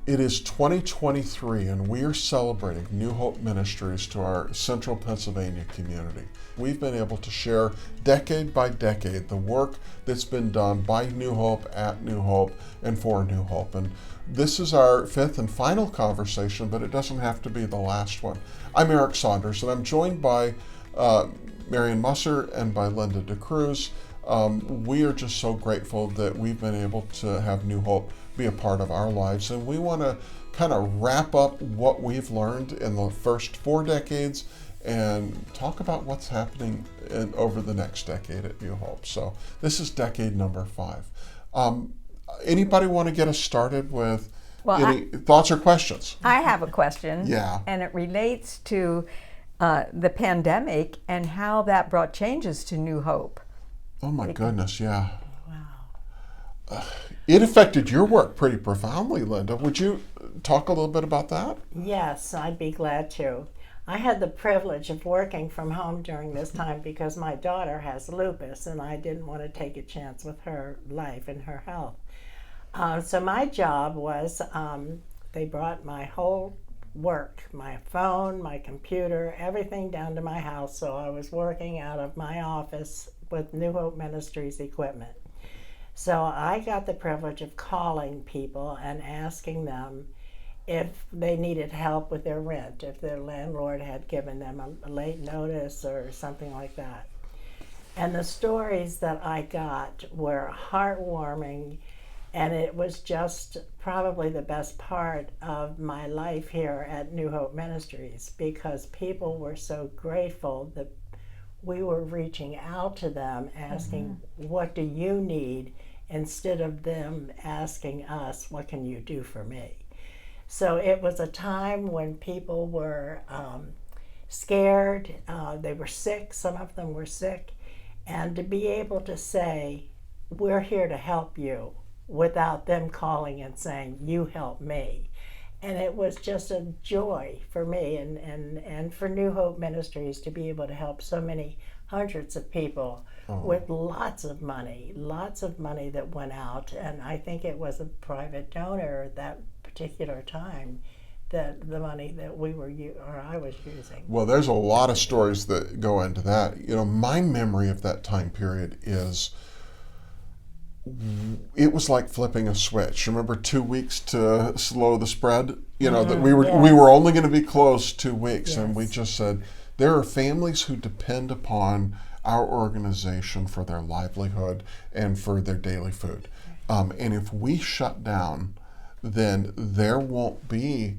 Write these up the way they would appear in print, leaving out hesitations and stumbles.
It is 2023, and we are celebrating New Hope Ministries to our central Pennsylvania community. We've been able to share decade by decade the work that's been done by New Hope, at New Hope, and for New Hope. And this is our fifth and final conversation, but it doesn't have to be the last one. I'm Eric Saunders, and I'm joined by Marian Musser and by Linda DeCroes. We are just so grateful that we've been able to have New Hope be a part of our lives, and we want to kind of wrap up what we've learned in the first 4 decades and talk about what's happening over the next decade at New Hope. So this is decade number 5. Anybody want to get us started with any thoughts or questions? I have a question. Yeah. And it relates to the pandemic and how that brought changes to New Hope. Oh my goodness, yeah. Wow. It affected your work pretty profoundly, Linda. Would you talk a little bit about that? Yes, I'd be glad to. I had the privilege of working from home during this time because my daughter has lupus and I didn't want to take a chance with her life and her health. So my job was, they brought my whole work, my phone, my computer, everything down to my house. So I was working out of my office with New Hope Ministries equipment. So I got the privilege of calling people and asking them if they needed help with their rent, if their landlord had given them a late notice or something like that. And the stories that I got were heartwarming, and it was just probably the best part of my life here at New Hope Ministries, because people were so grateful that we were reaching out to them asking, what do you need, instead of them asking us, what can you do for me? So it was a time when people were scared, they were sick, some of them were sick, and to be able to say, we're here to help you, without them calling and saying, you help me. And it was just a joy for me and for New Hope Ministries to be able to help so many hundreds of people with lots of money that went out. And I think it was a private donor at that particular time, that the money that I was using. Well, there's a lot of stories that go into that. You know, my memory of that time period is it was like flipping a switch. Remember 2 weeks to slow the spread? You know, that we were only going to be closed 2 weeks, and we just said there are families who depend upon our organization for their livelihood and for their daily food. And if we shut down, then there won't be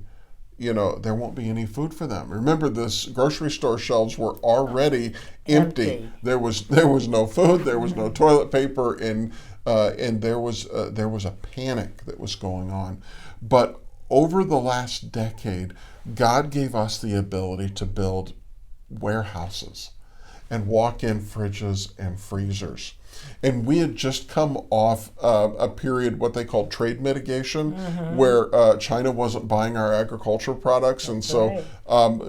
any food for them. Remember, this grocery store shelves were already empty. There was no food, there was no toilet paper, and there was a panic that was going on. But over the last decade, God gave us the ability to build warehouses and walk-in fridges and freezers. And we had just come off a period, what they called trade mitigation, where China wasn't buying our agricultural products, and so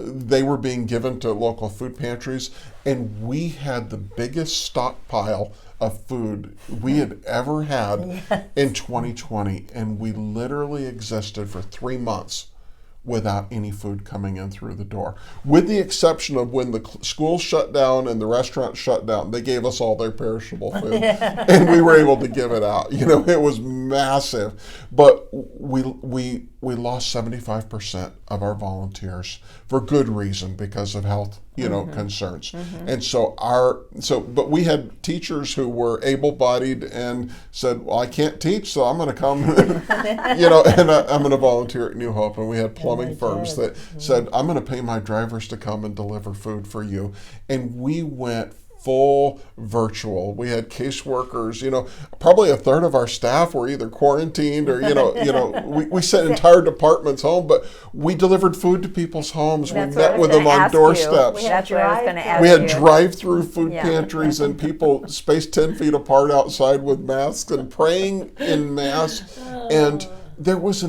they were being given to local food pantries, and we had the biggest stockpile of food we had ever had in 2020, and we literally existed for 3 months without any food coming in through the door. With the exception of when the schools shut down and the restaurants shut down, they gave us all their perishable food and we were able to give it out. You know, it was massive. But we lost 75% of our volunteers for good reason, because of health, concerns. And but we had teachers who were able-bodied and said, well, I can't teach, so I'm going to come, and I'm going to volunteer at New Hope. And we had plumbing firms that said, I'm going to pay my drivers to come and deliver food for you. And we went full virtual. We had caseworkers, probably a third of our staff were either quarantined or, we sent entire departments home, but we delivered food to people's homes. We met with them on doorsteps. That's what I was going to ask We you. had drive-through food pantries and people spaced 10 feet apart outside with masks and praying in mass. And there was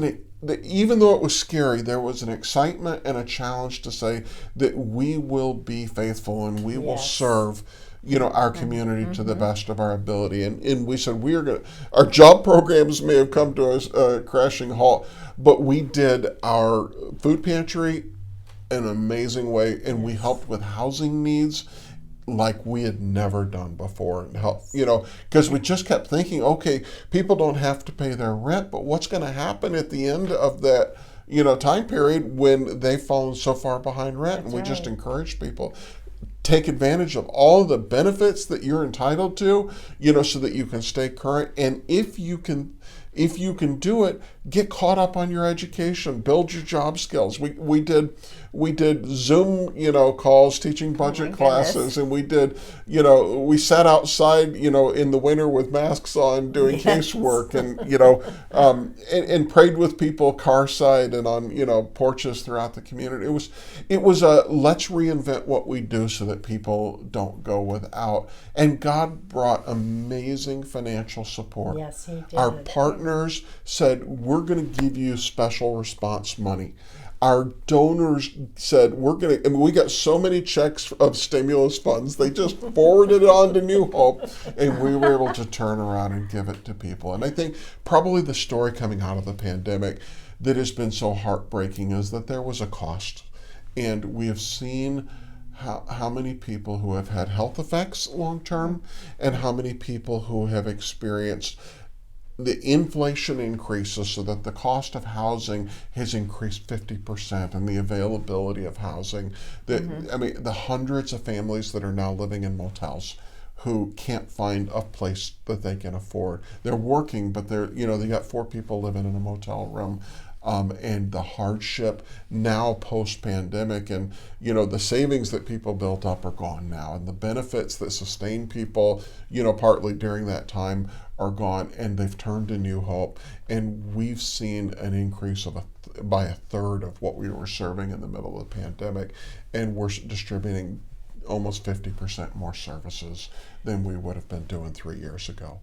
even though it was scary, there was an excitement and a challenge to say that we will be faithful and we will serve our community to the best of our ability. And we said our job programs may have come to a crashing halt, but we did our food pantry in an amazing way, and we helped with housing needs like we had never done before, and help, because we just kept thinking, okay, people don't have to pay their rent, but what's going to happen at the end of that time period when they've fallen so far behind rent? And we just encourage people, take advantage of all the benefits that you're entitled to, so that you can stay current. And if you can do it, get caught up on your education, build your job skills. We did Zoom, calls teaching budget classes, and we sat outside, in the winter with masks on doing casework, and and prayed with people carside and on porches throughout the community. It was a let's reinvent what we do so that people don't go without. And God brought amazing financial support. Yes, He did. Our partners said, we're going to give you special response money. Our donors said, we got so many checks of stimulus funds, they just forwarded it on to New Hope, and we were able to turn around and give it to people. And I think probably the story coming out of the pandemic that has been so heartbreaking is that there was a cost. And we have seen how many people who have had health effects long term, and how many people who have experienced the inflation increases, so that the cost of housing has increased 50%, and the availability of housing. The hundreds of families that are now living in motels who can't find a place that they can afford. They're working, but they got 4 people living in a motel room. And the hardship now post-pandemic, and the savings that people built up are gone now, and the benefits that sustained people partly during that time are gone, and they've turned to New Hope, and we've seen an increase by a third of what we were serving in the middle of the pandemic, and we're distributing almost 50% more services than we would have been doing 3 years ago.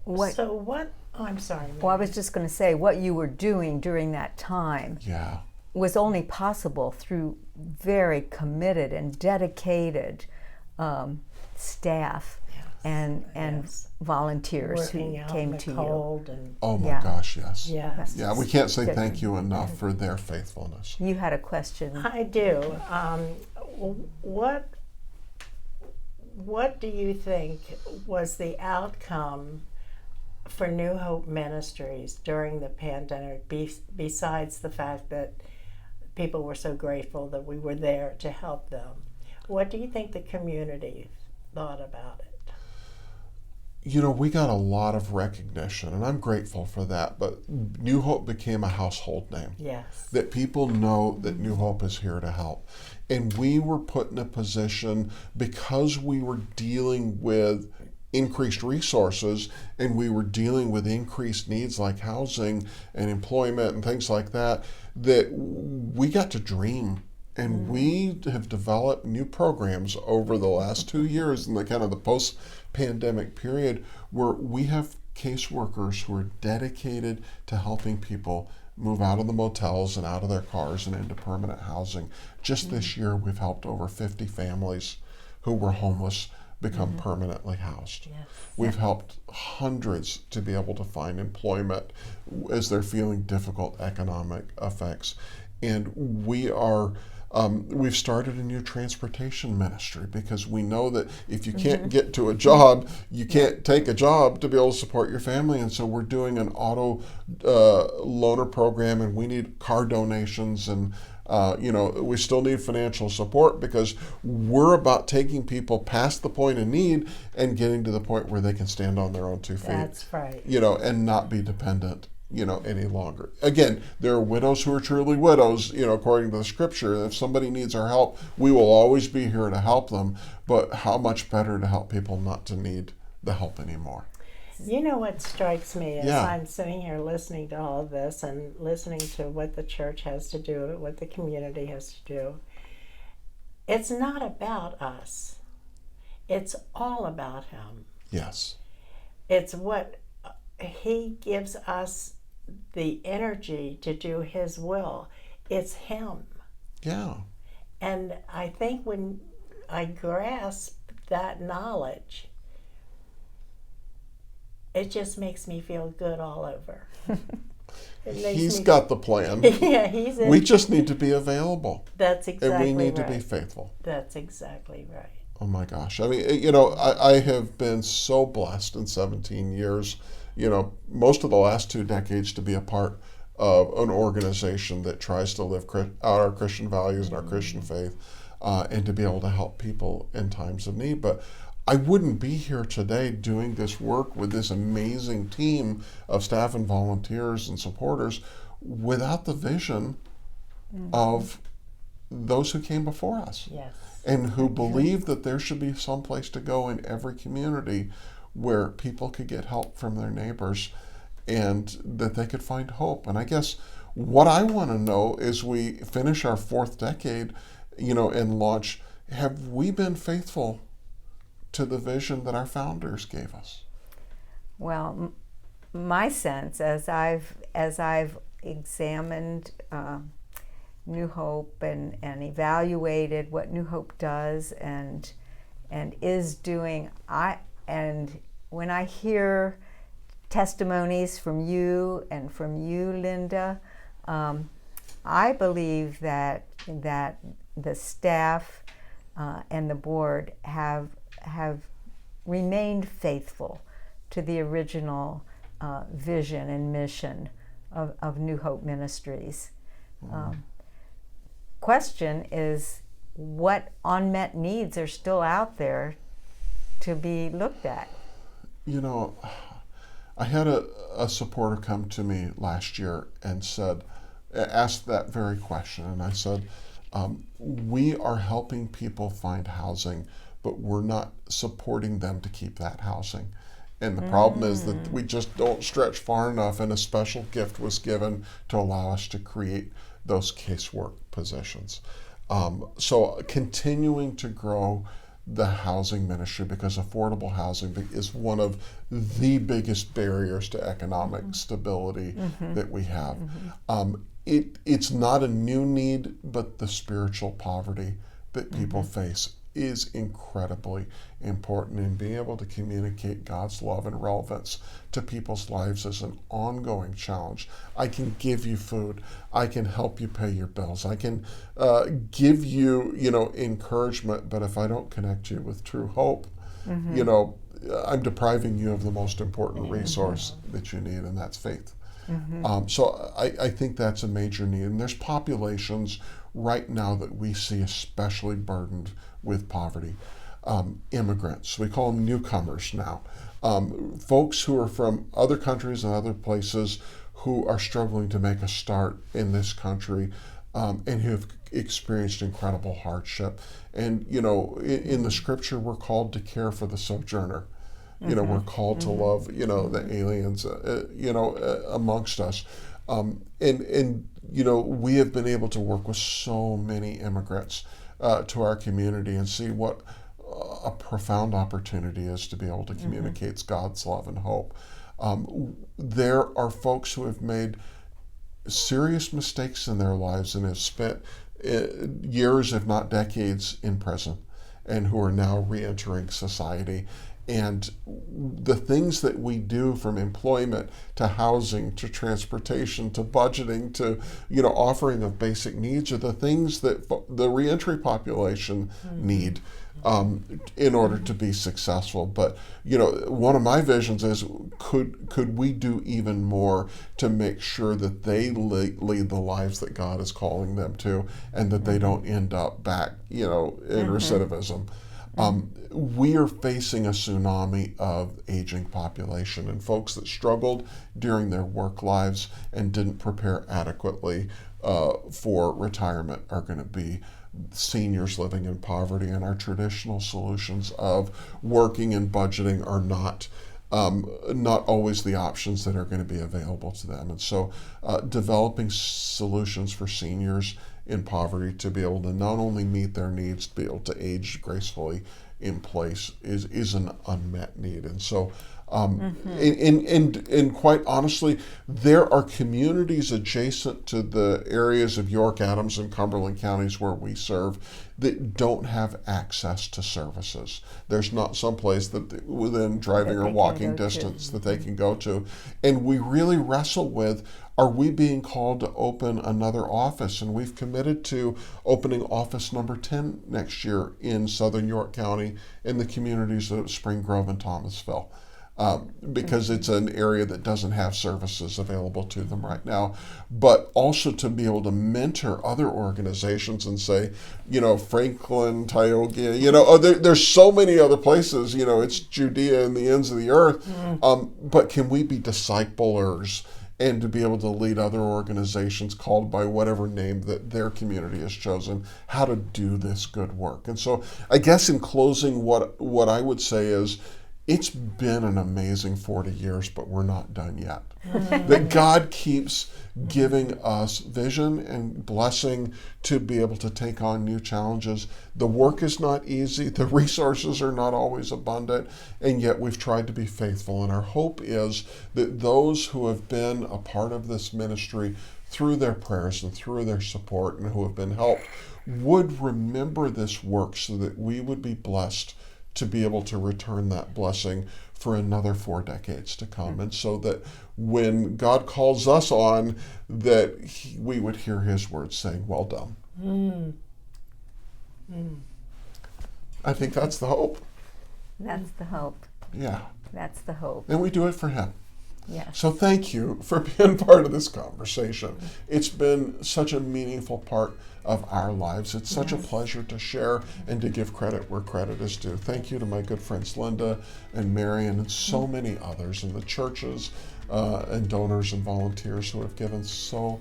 I'm sorry. Well, I was just going to say, what you were doing during that time was only possible through very committed and dedicated staff and volunteers working who came to you. Oh my gosh, yes. Yes. Yeah, we can't say thank you enough for their faithfulness. You had a question. I do. What do you think was the outcome for New Hope Ministries during the pandemic, besides the fact that people were so grateful that we were there to help them? What do you think the community thought about it? We got a lot of recognition, and I'm grateful for that, but New Hope became a household name. Yes. That people know that New Hope is here to help. And we were put in a position, because we were dealing with increased resources, and we were dealing with increased needs like housing and employment and things like that, that we got to dream. And we have developed new programs over the last 2 years in the kind of the post-pandemic period, where we have caseworkers who are dedicated to helping people move out of the motels and out of their cars and into permanent housing. Just this year, we've helped over 50 families who were homeless become permanently housed. Yes. We've helped hundreds to be able to find employment as they're feeling difficult economic effects. And we've started a new transportation ministry, because we know that if you can't get to a job, you can't take a job to be able to support your family. And so we're doing an auto loaner program, and we need car donations, and we still need financial support, because we're about taking people past the point of need and getting to the point where they can stand on their own 2 feet. That's right. And not be dependent any longer. Again, there are widows who are truly widows, according to the scripture. If somebody needs our help, we will always be here to help them. But how much better to help people not to need the help anymore? You know what strikes me as I'm sitting here listening to all of this and listening to what the church has to do, what the community has to do. It's not about us. It's all about Him. Yes. It's what He gives us, the energy to do His will. It's Him. Yeah. And I think when I grasp that knowledge, it just makes me feel good all over. He's got the plan. Yeah, we just need to be available. That's exactly right. And we need to be faithful. That's exactly right. Oh my gosh. I mean, I have been so blessed in 17 years, most of the last 2 decades to be a part of an organization that tries to live out our Christian values and our Christian faith, and to be able to help people in times of need. But I wouldn't be here today doing this work with this amazing team of staff and volunteers and supporters without the vision of those who came before us. Yes. And who believed that there should be some place to go in every community where people could get help from their neighbors and that they could find hope. And I guess what I want to know is we finish our 4th decade, and launch, have we been faithful to the vision that our founders gave us? Well, my sense, as I've examined New Hope and evaluated what New Hope does and is doing, and when I hear testimonies from you and from you, Linda, I believe that the staff and the board have remained faithful to the original vision and mission of New Hope Ministries. Question is, what unmet needs are still out there to be looked at? I had a supporter come to me last year and asked that very question, and I said, we are helping people find housing, but we're not supporting them to keep that housing. And the problem is that we just don't stretch far enough, and a special gift was given to allow us to create those casework positions. So continuing to grow the housing ministry, because affordable housing is one of the biggest barriers to economic stability that we have. It's not a new need, but the spiritual poverty that people face is incredibly important, and being able to communicate God's love and relevance to people's lives is an ongoing challenge. I can give you food, I can help you pay your bills, I can give you, encouragement, but if I don't connect you with true hope, I'm depriving you of the most important resource that you need, and that's faith. So I think that's a major need, and there's populations right now that we see especially burdened with poverty. Immigrants, we call them newcomers now. Folks who are from other countries and other places who are struggling to make a start in this country, and who have experienced incredible hardship. And, in the scripture, we're called to care for the sojourner. We're called to love, the aliens, amongst us. And we have been able to work with so many immigrants to our community and see what a profound opportunity is to be able to communicate God's love and hope. There are folks who have made serious mistakes in their lives and have spent years, if not decades, in prison, and who are now re-entering society. And the things that we do, from employment to housing to transportation to budgeting to offering of basic needs, are the things that the reentry population need in order to be successful. But one of my visions is, could we do even more to make sure that they lead the lives that God is calling them to, and that they don't end up back in recidivism. We are facing a tsunami of aging population, and folks that struggled during their work lives and didn't prepare adequately for retirement are going to be seniors living in poverty, and our traditional solutions of working and budgeting are not always the options that are going to be available to them. And so developing solutions for seniors in poverty to be able to not only meet their needs, to be able to age gracefully in place is an unmet need. And so And quite honestly, there are communities adjacent to the areas of York, Adams, and Cumberland counties where we serve that don't have access to services. There's not some place that within driving or walking distance that they can go to. And we really wrestle with, are we being called to open another office? And we've committed to opening office number 10 next year in Southern York County in the communities of Spring Grove and Thomasville. Because it's an area that doesn't have services available to them right now, but also to be able to mentor other organizations and say, Franklin, Tioga, there's so many other places, it's Judea and the ends of the earth, but can we be disciplers and to be able to lead other organizations called by whatever name that their community has chosen, how to do this good work. And so I guess in closing, what I would say is, it's been an amazing 40 years, but we're not done yet. That God keeps giving us vision and blessing to be able to take on new challenges. The work is not easy. The resources are not always abundant, and yet we've tried to be faithful. And our hope is that those who have been a part of this ministry through their prayers and through their support and who have been helped would remember this work so that we would be blessed to be able to return that blessing for another 4 decades to come. And so that when God calls us on, that we would hear his words saying, well done. I think that's the hope. That's the hope. Yeah. That's the hope. And we do it for him. Yeah. So thank you for being part of this conversation. It's been such a meaningful part of our lives. It's such a pleasure to share and to give credit where credit is due. Thank you to my good friends Linda and Marian and so many others, and the churches and donors and volunteers who have given so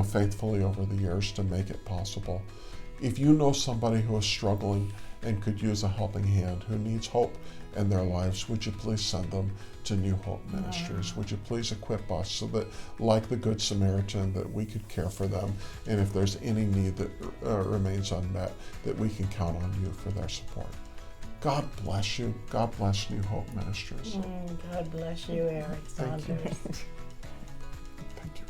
faithfully over the years to make it possible. If you know somebody who is struggling and could use a helping hand, who needs hope in their lives, would you please send them to New Hope Ministries? Would you please equip us so that, like the Good Samaritan, that we could care for them, and if there's any need that remains unmet, that we can count on you for their support. God bless you. God bless New Hope Ministries. God bless you, Eric Saunders. Thank you.